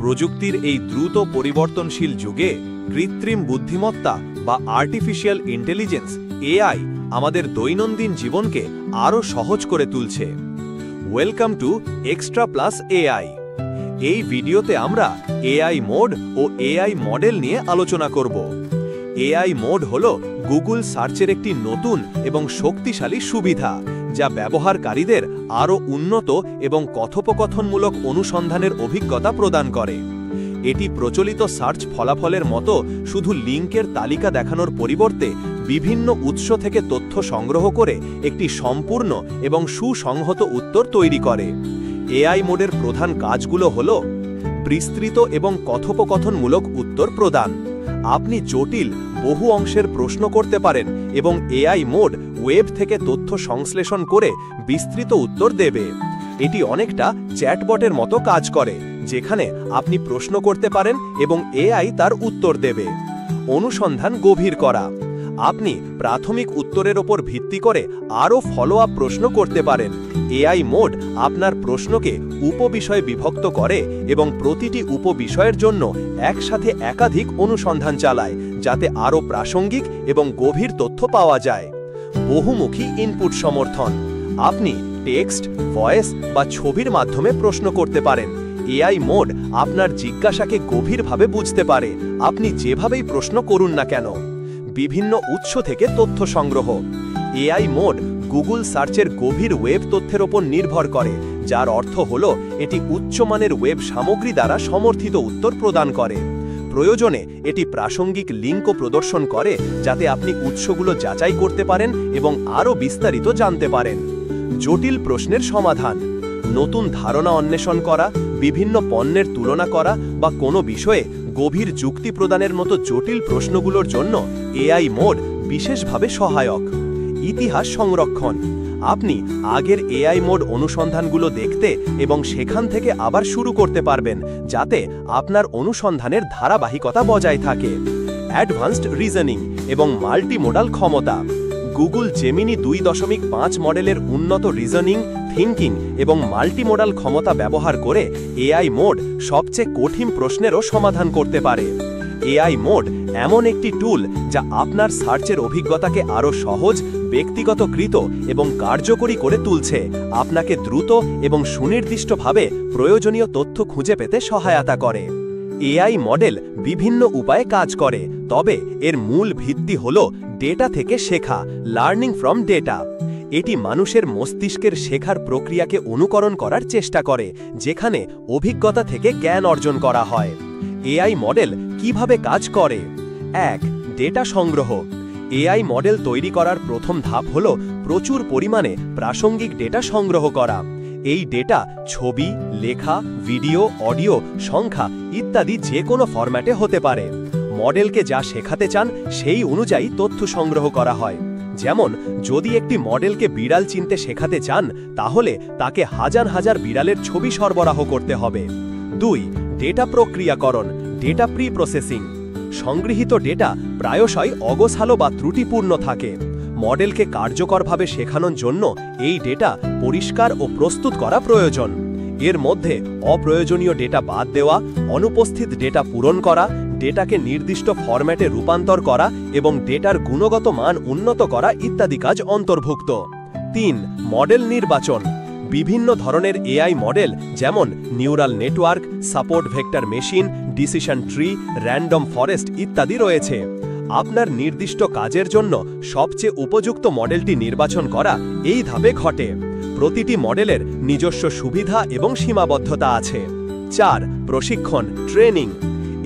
প্রযুক্তির এই দ্রুত পরিবর্তনশীল যুগে কৃত্রিম বুদ্ধিমত্তা বা আর্টিফিশিয়াল ইন্টেলিজেন্স এআই আমাদের দৈনন্দিন জীবনকে আরও সহজ করে তুলছে। Welcome to extra plus AI. এই ভিডিওতে আমরা এআই মোড ও এআই মডেল নিয়ে আলোচনা করব। এআই মোড হলো গুগল সার্চের একটি নতুন এবং শক্তিশালী সুবিধা, যা ব্যবহারকারীদের আরও উন্নত এবং কথোপকথনমূলক অনুসন্ধানের অভিজ্ঞতা প্রদান করে। এটি প্রচলিত সার্চ ফলাফলের মতো শুধু লিঙ্কের তালিকা দেখানোর পরিবর্তে বিভিন্ন উৎস থেকে তথ্য সংগ্রহ করে একটি সম্পূর্ণ এবং সুসংহত উত্তর তৈরি করে। এআই মোডের প্রধান কাজগুলো হল বিস্তৃত এবং কথোপকথনমূলক উত্তর প্রদান। আপনি জটিল বহু অংশের প্রশ্ন করতে পারেন এবং এআই মোড ওয়েব থেকে তথ্য সংশ্লেষণ করে বিস্তৃত উত্তর দেবে। এটি অনেকটা চ্যাটবটের মতো কাজ করে, যেখানে আপনি প্রশ্ন করতে পারেন এবং এআই তার উত্তর দেবে। অনুসন্ধান গভীর করা। আপনি প্রাথমিক উত্তরের ওপর ভিত্তি করে আরও ফলো আপ প্রশ্ন করতে পারেন। এআই মোড আপনার প্রশ্নকে উপবিষয়ে বিভক্ত করে এবং প্রতিটি উপবিষয়ের জন্য একসাথে একাধিক অনুসন্ধান চালায়, যাতে আরও প্রাসঙ্গিক এবং গভীর তথ্য পাওয়া যায়। বহুমুখী ইনপুট সমর্থন। আপনি টেক্সট, ভয়েস বা ছবির মাধ্যমে প্রশ্ন করতে পারেন। এআই মোড আপনার জিজ্ঞাসাকে গভীরভাবে বুঝতে পারে, আপনি যেভাবেই প্রশ্ন করুন না কেন। বিভিন্ন উৎস থেকে তথ্য সংগ্রহ। এআই মোড গুগল সার্চের গভীর ওয়েব তথ্যের ওপর নির্ভর করে, যার অর্থ হল এটি উচ্চমানের ওয়েব সামগ্রী দ্বারা সমর্থিত উত্তর প্রদান করে। প্রয়োজনে এটি প্রাসঙ্গিক লিঙ্কও প্রদর্শন করে, যাতে আপনি উৎসগুলো যাচাই করতে পারেন এবং আরও বিস্তারিত জানতে পারেন। জটিল প্রশ্নের সমাধান। নতুন ধারণা অন্বেষণ করা, বিভিন্ন পণ্যের তুলনা করা বা কোনো বিষয়ে গভীর যুক্তি প্রদানের মতো জটিল প্রশ্নগুলোর জন্য এআই মোড বিশেষভাবে সহায়ক। ইতিহাস সংরক্ষণ। আপনি আগের এআই মোড অনুসন্ধানগুলো দেখতে এবং সেখান থেকে আবার শুরু করতে পারবেন, যাতে আপনার অনুসন্ধানের ধারাবাহিকতা বজায় থাকে। অ্যাডভান্সড রিজনিং এবং মাল্টিমোডাল ক্ষমতা। গুগল জেমিনি 2.5 মডেলের উন্নত রিজনিং, থিঙ্কিং এবং মাল্টিমোডাল ক্ষমতা ব্যবহার করে এআই মোড সবচেয়ে কঠিন প্রশ্নেরও সমাধান করতে পারে। এআই মোড এমন একটি টুল যা আপনার সার্চের অভিজ্ঞতাকে আরও সহজ, ব্যক্তিগতকৃত এবং কার্যকরী করে তুলছে, আপনাকে দ্রুত এবং সুনির্দিষ্টভাবে প্রয়োজনীয় তথ্য খুঁজে পেতে সহায়তা করে। এআই মডেল বিভিন্ন উপায়ে কাজ করে, তবে এর মূল ভিত্তি হল ডেটা থেকে শেখা, লার্নিং ফ্রম ডেটা। এটি মানুষের মস্তিষ্কের শেখার প্রক্রিয়াকে অনুকরণ করার চেষ্টা করে, যেখানে অভিজ্ঞতা থেকে জ্ঞান অর্জন করা হয়। এআই মডেল কিভাবে কাজ করে? 1. ডেটা সংগ্রহ। এআই মডেল তৈরি করার প্রথম ধাপ হল প্রচুর পরিমাণে প্রাসঙ্গিক ডেটা সংগ্রহ করা। এই ডেটা ছবি, লেখা, ভিডিও, অডিও, সংখ্যা ইত্যাদি যে কোনো ফরম্যাটে হতে পারে। মডেলকে যা শেখাতে চান সেই অনুযায়ী তথ্য সংগ্রহ করা হয়। যেমন, যদি একটি মডেলকে বিড়াল চিনতে শেখাতে চান, তাহলে তাকে হাজার হাজার বিড়ালের ছবি সরবরাহ করতে হবে। 2. ডেটা প্রক্রিয়াকরণ, ডেটা প্রি প্রসেসিং। সংগৃহীত ডেটা প্রায়শই অগোছালো বা ত্রুটিপূর্ণ থাকে। মডেলকে কার্যকরভাবে শেখানোর জন্য এই ডেটা পরিষ্কার ও প্রস্তুত করা প্রয়োজন। এর মধ্যে অপ্রয়োজনীয় ডেটা বাদ দেওয়া, অনুপস্থিত ডেটা পূরণ করা, ডেটাকে নির্দিষ্ট ফরম্যাটে রূপান্তর করা এবং ডেটার গুণগত মান উন্নত করা ইত্যাদি কাজ অন্তর্ভুক্ত। 3. মডেল নির্বাচন। বিভিন্ন ধরনের এআই মডেল, যেমন neural network, support vector machine, decision tree, random forest ইত্যাদি রয়েছে। আপনার নির্দিষ্ট কাজের জন্য সবচেয়ে উপযুক্ত মডেলটি নির্বাচন করা এই ধাপে ঘটে। প্রতিটি মডেলের নিজস্ব সুবিধা এবং সীমাবদ্ধতা আছে। 4. প্রশিক্ষণ, ট্রেনিং।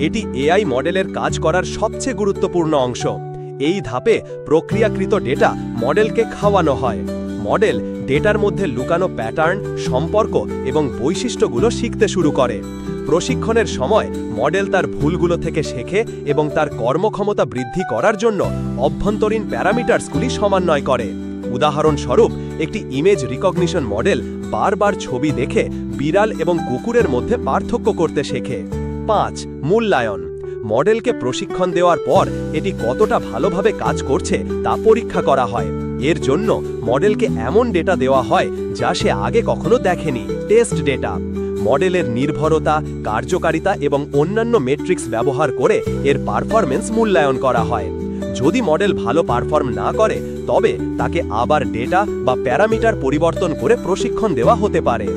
এটি এআই মডেলের কাজ করার সবচেয়ে গুরুত্বপূর্ণ অংশ। এই ধাপে প্রক্রিয়াকৃত ডেটা মডেলকে খাওয়ানো হয়। মডেল ডেটার মধ্যে লুকানো প্যাটার্ন, সম্পর্ক এবং বৈশিষ্ট্যগুলো শিখতে শুরু করে। প্রশিক্ষণের সময় মডেল তার ভুলগুলো থেকে শেখে এবং তার কর্মক্ষমতা বৃদ্ধি করার জন্য অভ্যন্তরীণ প্যারামিটারসগুলি সমন্বয় করে। উদাহরণস্বরূপ, একটি ইমেজ রিকগনিশন মডেল বারবার ছবি দেখে বিড়াল এবং কুকুরের মধ্যে পার্থক্য করতে শেখে। 5. মূল্যায়ন। মডেলকে প্রশিক্ষণ দেওয়ার পর এটি কতটা ভালোভাবে কাজ করছে তা পরীক্ষা করা হয়। এর জন্য মডেলকে এমন ডেটা দেওয়া হয় যা সে আগে কখনো দেখেনি, টেস্ট ডেটা। মডেলের নির্ভরতা, কার্যকারিতা এবং অন্যান্য মেট্রিক্স ব্যবহার করে এর পারফরম্যান্স মূল্যায়ন করা হয়। যদি মডেল ভালো পারফর্ম না করে তবে তাকে আবার ডেটা বা প্যারামিটার পরিবর্তন করে প্রশিক্ষণ দেওয়া হতে পারে।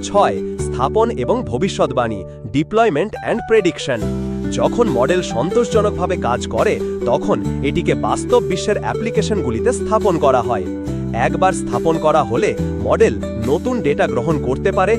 6. স্থাপন এবং ভবিষ্যৎবাণী, ডিপ্লয়মেন্ট অ্যান্ড প্রেডিকশন। যখন মডেল সন্তোষজনকভাবে কাজ করে তখন এটিকে বাস্তব বিশ্বের অ্যাপ্লিকেশনগুলিতে স্থাপন করা হয়। একবার স্থাপন করা হলে মডেল নতুন ডেটা গ্রহণ করতে পারে